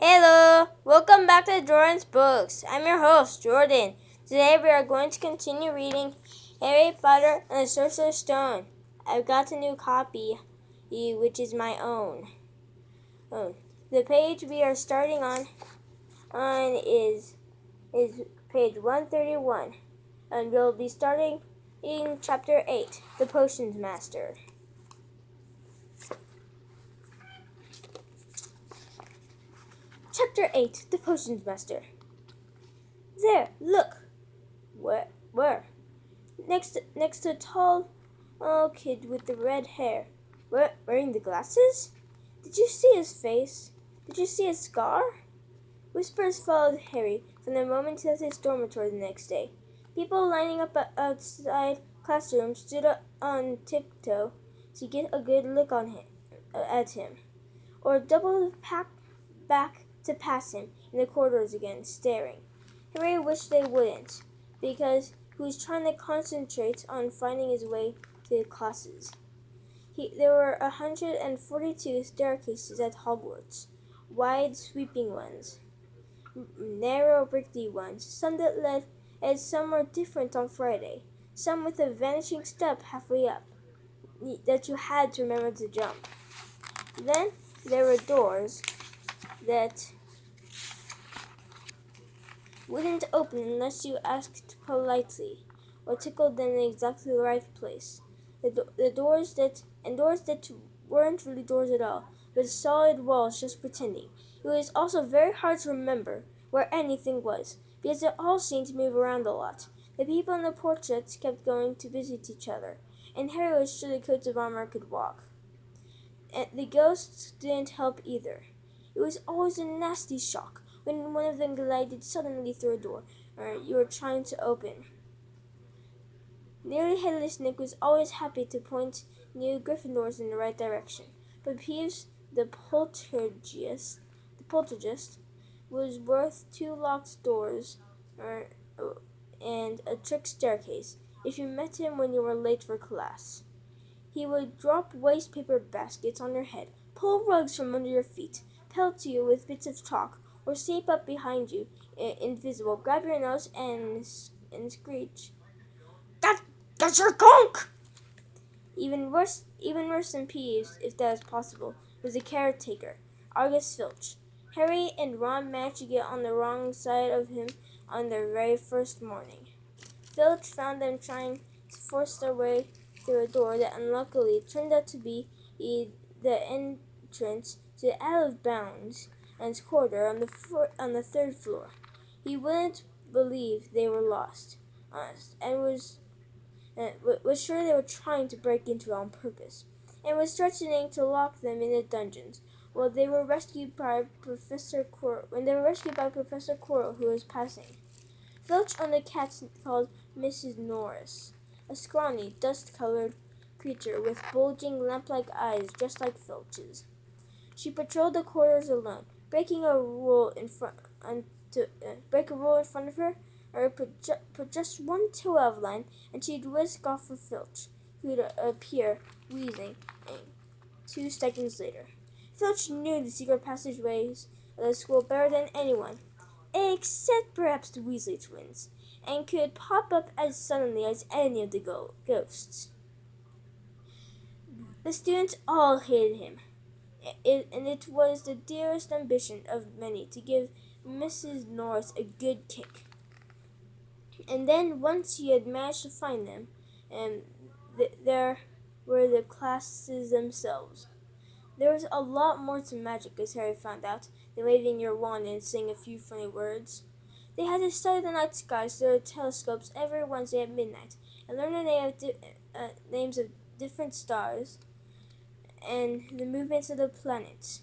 Hello, welcome back to Jordan's Books. I'm your host, Jordan. Today we are going to continue reading Harry Potter and the Sorcerer's Stone. I've got a new copy, which is my own. The page we are starting on is page 131, and we'll be starting in chapter 8, The Potions Master. Chapter 8, The Potions Master. There, look. Where? Next to a tall kid with the red hair. Wearing the glasses? Did you see his face? Did you see his scar? Whispers followed Harry from the moment he left his dormitory the next day. People lining up outside classrooms stood up on tiptoe to get a good look at him, or doubled back to pass him in the corridors again, staring. Harry wished they wouldn't, because he was trying to concentrate on finding his way to classes. There were 142 staircases at Hogwarts, wide, sweeping ones, narrow, rickety ones, some that led somewhere different on Friday, some with a vanishing step halfway up that you had to remember to jump. Then there were doors that wouldn't open unless you asked politely, or tickled them in exactly the right place. Doors that weren't really doors at all, but solid walls just pretending. It was also very hard to remember where anything was, because they all seemed to move around a lot. The people in the portraits kept going to visit each other, and Harry was sure the coats of armor could walk. And the ghosts didn't help either. It was always a nasty shock when one of them glided suddenly through a door you were trying to open. Nearly Headless Nick was always happy to point new Gryffindors in the right direction, but Peeves, the poltergeist, was worth 2 locked doors and a trick staircase if you met him when you were late for class. He would drop waste paper baskets on your head, pull rugs from under your feet, pelt you with bits of chalk, or sneak up behind you, invisible, grab your nose, and screech, That's your conch!" Even worse than Peeves, if that is possible, was the caretaker, Argus Filch. Harry and Ron managed to get on the wrong side of him on their very first morning. Filch found them trying to force their way through a door that unluckily turned out to be the entrance to Out of Bounds and corridor on the 3rd floor. He wouldn't believe they were lost, and was sure they were trying to break into it on purpose, and was threatening to lock them in the dungeons when they were rescued by Professor Quirrell, who was passing. Filch owned a cat called Mrs. Norris, a scrawny, dust-colored creature with bulging, lamp-like eyes just like Filch's. She patrolled the corridors alone, breaking a rule in front of her, or put just one toe out of line, and she'd whisk off for Filch, who'd appear wheezing 2 seconds later. Filch knew the secret passageways of the school better than anyone, except perhaps the Weasley twins, and could pop up as suddenly as any of the ghosts. The students all hated him, and it was the dearest ambition of many to give Mrs. Norris a good kick. And then, once he had managed to find them, there were the classes themselves. There was a lot more to magic, as Harry found out, than waving your wand and saying a few funny words. They had to study the night skies through their telescopes every Wednesday at midnight, and learn the names of different stars and the movements of the planets.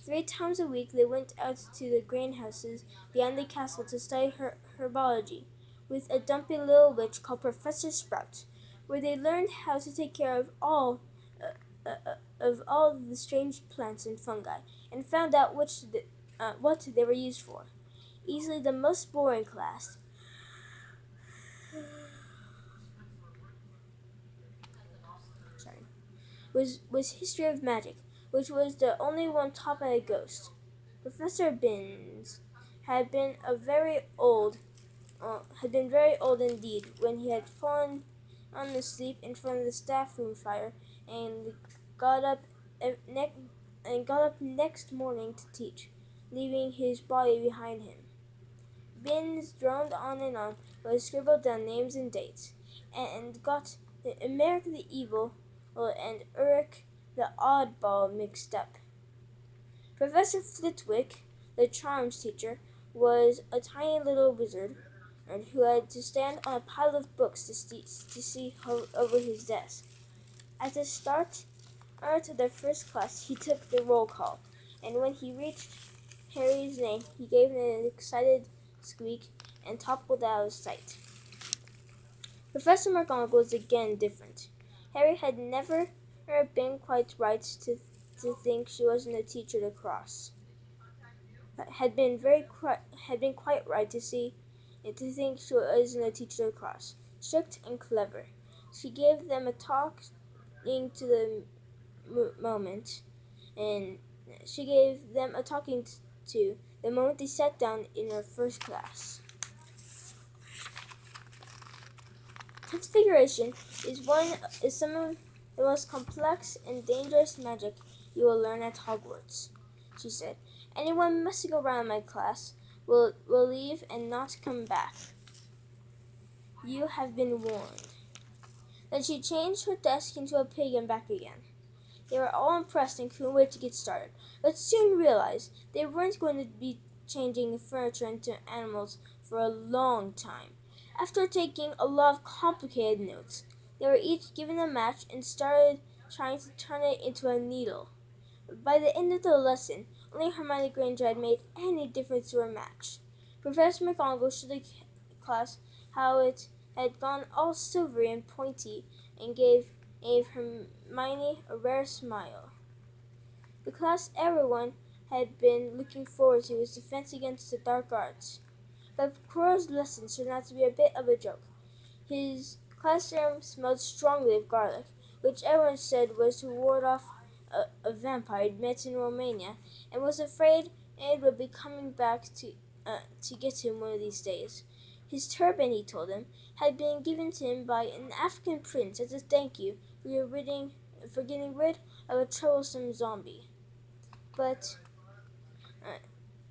3 times a week they went out to the greenhouses beyond the castle to study herbology with a dumpy little witch called Professor Sprout, where they learned how to take care of all the strange plants and fungi, and found out what they were used for. Easily the most boring class was History of Magic, which was the only one taught by a ghost. Professor Binns had been a very old had been very old indeed when he had fallen on asleep in front of the staff room fire and got up got up next morning to teach, leaving his body behind him. Binns droned on while he scribbled down names and dates, and got the America the Evil and Uruk the Oddball mixed up. Professor Flitwick, the charms teacher, was a tiny little wizard who had to stand on a pile of books to see over his desk. At the start of the first class, he took the roll call, and when he reached Harry's name, he gave an excited squeak and toppled out of sight. Professor McGonagall was again different. Harry had never been quite right to think she wasn't a teacher to cross. Had been quite right to think she wasn't a teacher to cross. Strict and clever. She gave them a talking to the moment, and she gave them a talking to the moment they sat down in her first class. Transfiguration is some of the most complex and dangerous magic you will learn at Hogwarts, she said. Anyone messing around in my class will leave and not come back. You have been warned. Then she changed her desk into a pig and back again. They were all impressed and couldn't wait to get started, but soon realized they weren't going to be changing the furniture into animals for a long time. After taking a lot of complicated notes, they were each given a match and started trying to turn it into a needle. By the end of the lesson, only Hermione Granger had made any difference to her match. Professor McGonagall showed the class how it had gone all silvery and pointy and gave Hermione a rare smile. The class everyone had been looking forward to was Defense Against the Dark Arts. But Quirrell's lesson turned out to be a bit of a joke. His classroom smelled strongly of garlic, which everyone said was to ward off a vampire he'd met in Romania, and was afraid it would be coming back to get him one of these days. His turban, he told them, had been given to him by an African prince as a thank you for getting rid of a troublesome zombie. But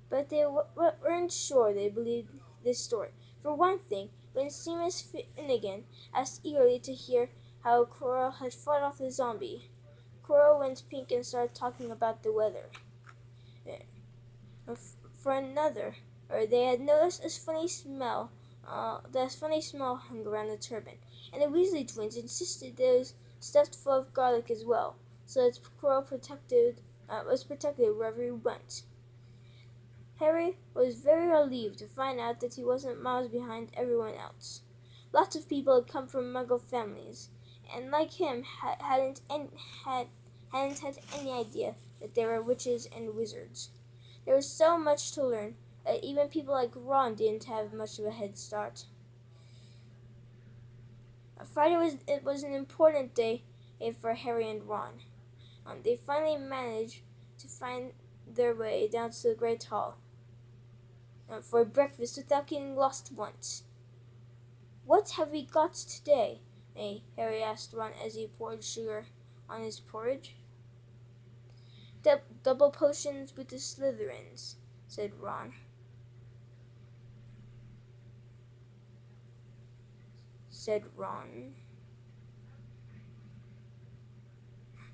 they weren't sure they believed this story. For one thing, when Seamus Finnegan asked eagerly to hear how Quirrell had fought off the zombie, Quirrell went pink and started talking about the weather. For another, they had noticed a funny smell. That funny smell hung around the turban, and the Weasley twins insisted it was stuffed full of garlic as well, so that Quirrell was protected wherever he went. Harry was very relieved to find out that he wasn't miles behind everyone else. Lots of people had come from Muggle families, and like him hadn't had any idea that there were witches and wizards. There was so much to learn that even people like Ron didn't have much of a head start. Friday was an important day for Harry and Ron. They finally managed to find their way down to the Great Hall for breakfast without getting lost once. What have we got today? Harry asked Ron as he poured sugar on his porridge. Double potions with the Slytherins, said Ron.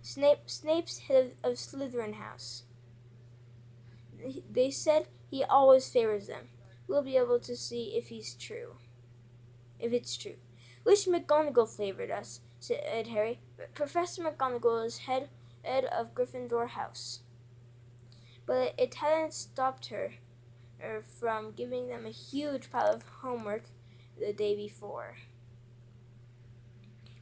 Snape's head of Slytherin House. They said he always favors them. We'll be able to see if it's true. Wish McGonagall favored us, said Harry. Professor McGonagall is head of Gryffindor House. But it hadn't stopped her from giving them a huge pile of homework the day before.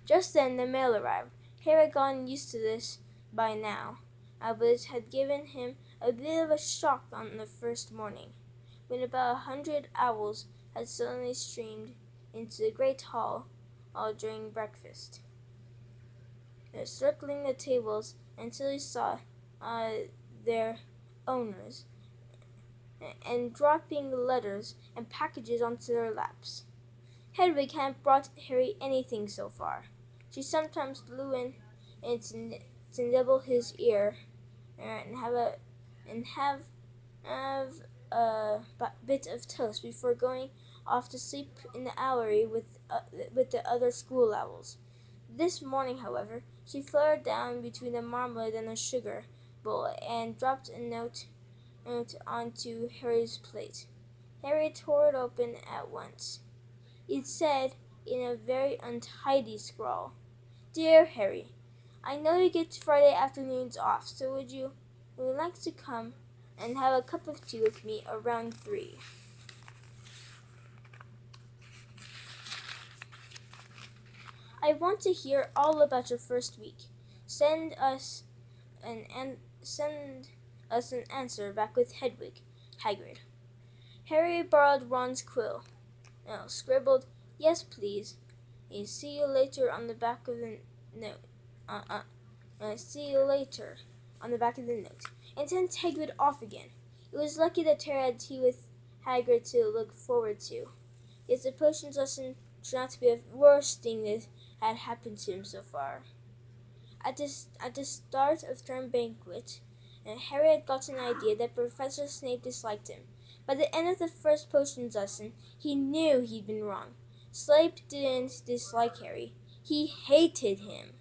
Just then the mail arrived. Harry had gotten used to this by now, but it had given him a bit of a shock on the first morning, when about 100 owls had suddenly streamed into the great hall during breakfast, circling the tables until he saw their owners and dropping letters and packages onto their laps. Hedwig hadn't brought Harry anything so far. She sometimes flew in to nibble his ear and have a bit of toast before going off to sleep in the owlery with the other school owls. This morning, however, she fluttered down between the marmalade and the sugar bowl and dropped a note onto Harry's plate. Harry tore it open at once. It said in a very untidy scrawl, "Dear Harry, I know you get Friday afternoons off, so would you like to come and have a cup of tea with me around 3? I want to hear all about your first week. Send us an answer back with Hedwig, Hagrid." Harry borrowed Ron's quill. Scribbled, "Yes, please. See you later on the back of the note. See you later on the back of the note, and sent Hagrid off again. It was lucky that Harry had tea with Hagrid to look forward to. Yet the potions lesson turned out to be the worst thing that had happened to him so far. At the start of term banquet, Harry had gotten an idea that Professor Snape disliked him. By the end of the first potions lesson, he knew he'd been wrong. Snape didn't dislike Harry. He hated him.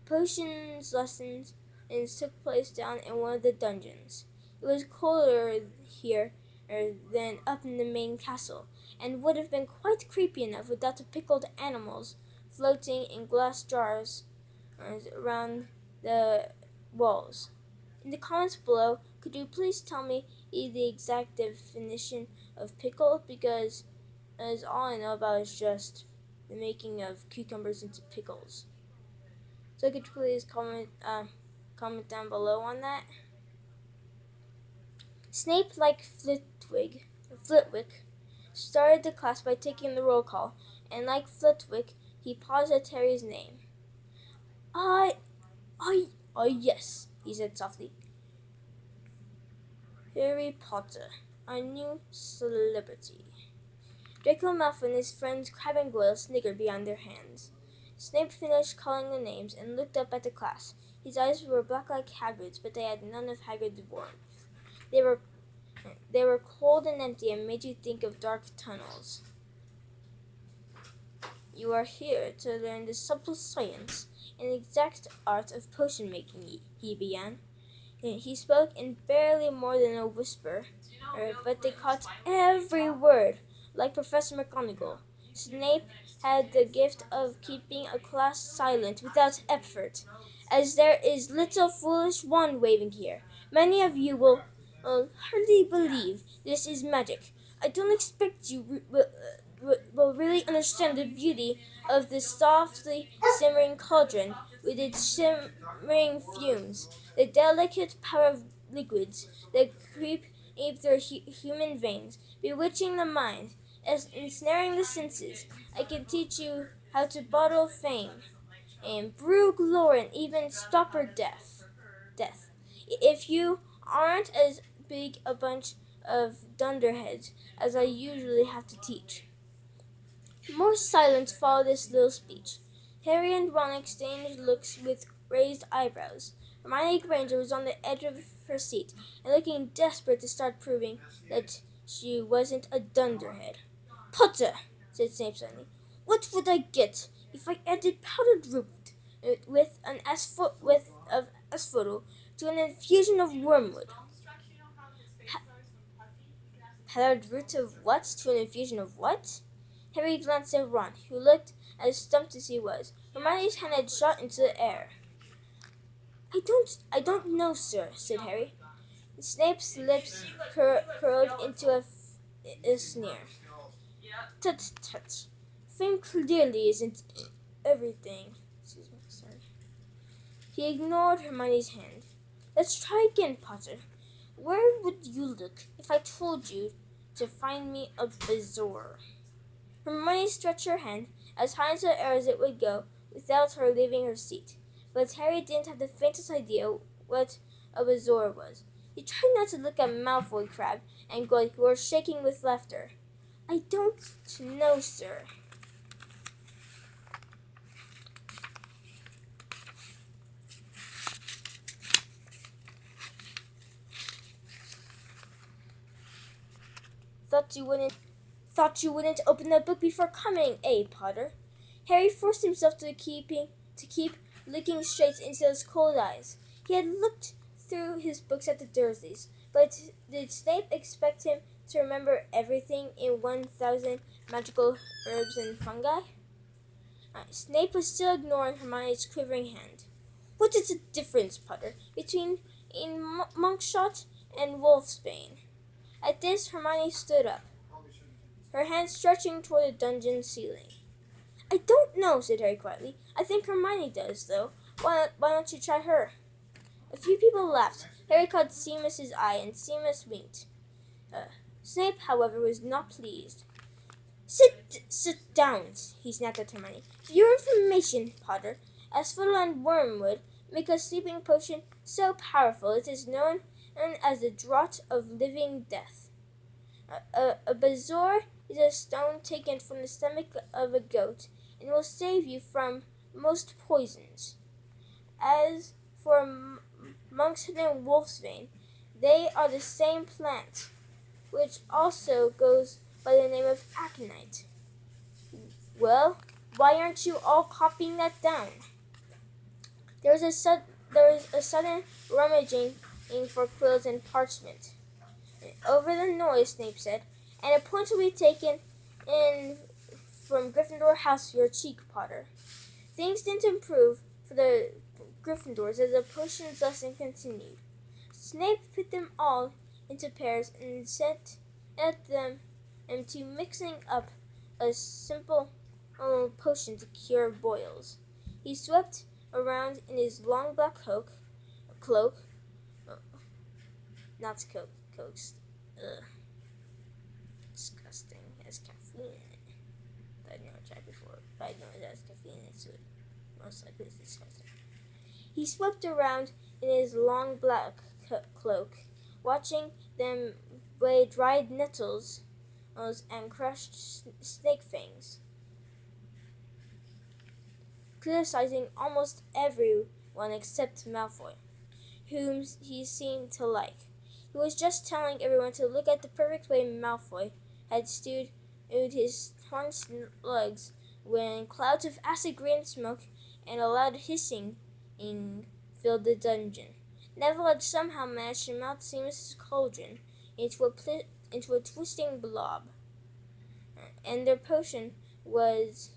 Potions lessons took place down in one of the dungeons. It was colder here than up in the main castle, and would have been quite creepy enough without the pickled animals floating in glass jars around the walls. In the comments below, could you please tell me the exact definition of pickle? Because as all I know about is just the making of cucumbers into pickles. So could you please comment down below on that? Snape, like Flitwick, started the class by taking the roll call, and like Flitwick, he paused at Harry's name. Yes, he said softly. Harry Potter, our new celebrity. Draco Malfoy and his friends Crabbe and Goyle snickered behind their hands. Snape finished calling the names and looked up at the class. His eyes were black like Hagrid's, but they had none of Hagrid's warmth. They were cold and empty and made you think of dark tunnels. "You are here to learn the subtle science and exact art of potion making," he began. He spoke in barely more than a whisper, but they caught every word, like Professor McGonagall. Snape had the gift of keeping a class silent without effort, as there is little foolish wand-waving here. Many of you will hardly believe this is magic. I don't expect you will really understand the beauty of this softly simmering cauldron with its shimmering fumes, the delicate power of liquids that creep through human veins, bewitching the mind, ensnaring the senses. I can teach you how to bottle fame, and brew glory, and even stopper death. If you aren't as big a bunch of dunderheads as I usually have to teach." More silence followed this little speech. Harry and Ron exchanged looks with raised eyebrows. Hermione Granger was on the edge of her seat and looking desperate to start proving that she wasn't a dunderhead. "Potter," said Snape suddenly, "what would I get if I added powdered root with an with of asphodel to an infusion of wormwood?" "Powdered root of what to an infusion of what?" Harry glanced at Ron, who looked as stumped as he was. Hermione's hand had shot into the air. I don't know, sir," said Harry. Snape's lips curled into a sneer. "Tut, tut. Fame clearly isn't everything." Excuse me, sorry. He ignored Hermione's hand. "Let's try again, Potter. Where would you look if I told you to find me a bezoar?" Hermione stretched her hand as high into the air as it would go without her leaving her seat. But Harry didn't have the faintest idea what a bezoar was. He tried not to look at Malfoy Crab and Goyle, who were shaking with laughter. I don't know, sir. Thought you wouldn't open the book before coming, eh, Potter? Harry forced himself to keep looking straight into those cold eyes. He had looked through his books at the Dursleys, but did Snape expect him to remember everything in 1,000 magical herbs and fungi? Snape was still ignoring Hermione's quivering hand. What is the difference, Potter, between Monkshot and Wolfsbane? At this, Hermione stood up, her hand stretching toward the dungeon ceiling. I don't know, said Harry quietly. I think Hermione does, though. Why don't you try her? A few people laughed. Harry caught Seamus's eye, and Seamus winked. Snape, however, was not pleased. Sit down, he snapped at Hermione. For your information, Potter, asphodel and wormwood make a sleeping potion so powerful it is known as the draught of living death. A bezoar is a stone taken from the stomach of a goat and will save you from most poisons. As for monkshood and wolfsbane, they are the same plant, which also goes by the name of aconite. Well, why aren't you all copying that down? There was a sudden rummaging for quills and parchment. Over the noise, Snape said, and a point will be taken in from Gryffindor House for your cheek, Potter. Things didn't improve for the Gryffindors as the potions lesson continued. Snape put them all into pairs and set at them to mixing up a simple potion to cure boils. He swept around in his long black cloak, not coats. Ugh. Disgusting. It has caffeine in it. I've never tried before, but I know it has caffeine in it, so most likely it's disgusting. He swept around in his long black cloak, watching them weigh dried nettles and crushed snake fangs, criticizing almost everyone except Malfoy, whom he seemed to like. He was just telling everyone to look at the perfect way Malfoy had stewed his torn legs when clouds of acid green smoke and a loud hissing filled the dungeon. Neville had somehow managed to melt Seamus's cauldron into a twisting blob, and their potion was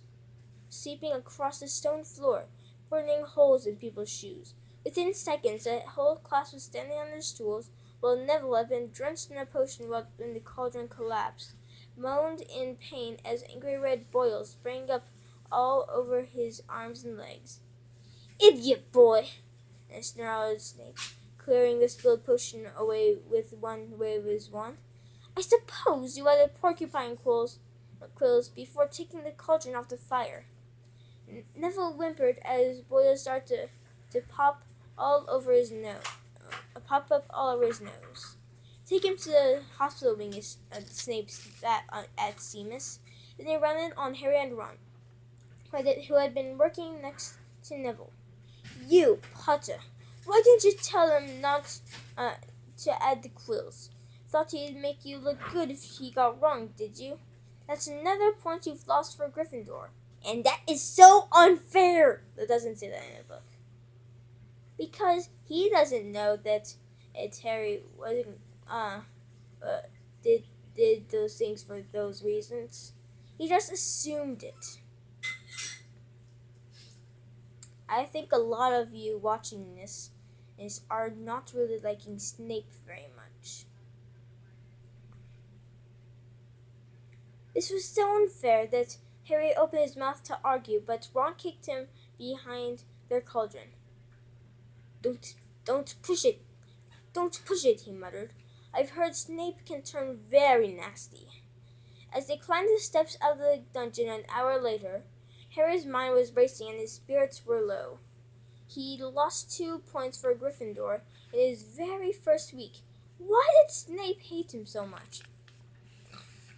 seeping across the stone floor, burning holes in people's shoes. Within seconds, the whole class was standing on their stools, while Neville had been drenched in a potion when the cauldron collapsed, moaned in pain as angry red boils sprang up all over his arms and legs. Idiot boy! Snarled Snape, clearing the spilled potion away with one wave of his wand. I suppose you added porcupine quills before taking the cauldron off the fire. Neville whimpered as boils started to pop all over his nose. Pop up all over his nose. Take him to the hospital wing, Snape spat at Seamus. Then he ran on Harry and Ron, who had been working next to Neville. You, Potter, why didn't you tell him not to add the quills? Thought he'd make you look good if he got wrong, did you? That's another point you've lost for Gryffindor. And that is so unfair! That doesn't say that in the book. Because he doesn't know that Harry wasn't did those things for those reasons. He just assumed it. I think a lot of you watching this are not really liking Snape very much. This was so unfair that Harry opened his mouth to argue, but Ron kicked him behind their cauldron. Don't push it. Don't push it, he muttered. I've heard Snape can turn very nasty. As they climbed the steps out of the dungeon an hour later, Harry's mind was racing and his spirits were low. He'd lost 2 points for Gryffindor in his very first week, Why did Snape hate him so much?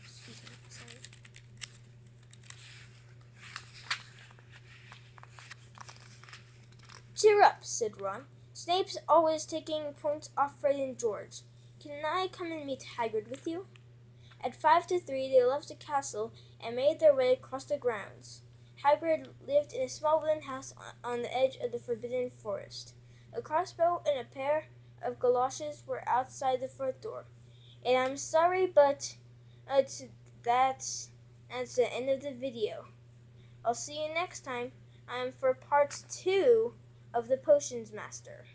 Excuse me, sorry. Cheer up, said Ron. Snape's always taking points off Fred and George. Can I come and meet Hagrid with you? At 5 to 3, they left the castle and made their way across the grounds. Hagrid lived in a small wooden house on the edge of the Forbidden Forest. A crossbow and a pair of galoshes were outside the front door. And I'm sorry, but that's the end of the video. I'll see you next time for part 2 of the Potions Master.